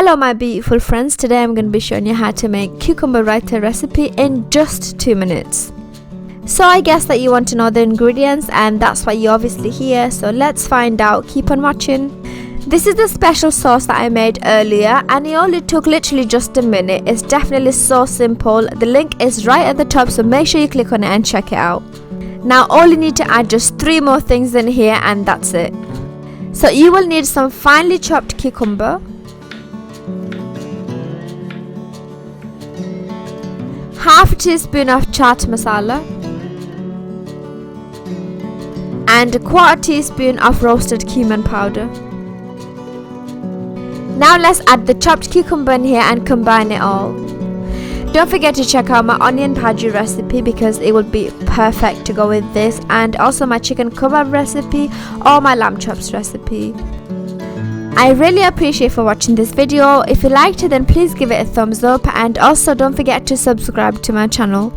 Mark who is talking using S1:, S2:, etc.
S1: Hello my beautiful friends, today I'm going to be showing you how to make cucumber raita recipe in just 2 minutes. So I guess that you want to know the ingredients, and that's why you're obviously here, so let's find out. Keep on watching. This is the special sauce that I made earlier and it only took literally just a minute. It's definitely so simple. The link is right at the top, so make sure you click on it and check it out. Now all you need to add just 3 more things in here and that's it. So you will need some finely chopped cucumber, half a teaspoon of chaat masala, and a quarter teaspoon of roasted cumin powder. Now let's add the chopped cucumber in here and combine it all. Don't forget to check out my onion bhaji recipe because it will be perfect to go with this, and also my chicken kebab recipe or my lamb chops recipe. I really appreciate for watching this video. If you liked it, then please give it a thumbs up, and also don't forget to subscribe to my channel.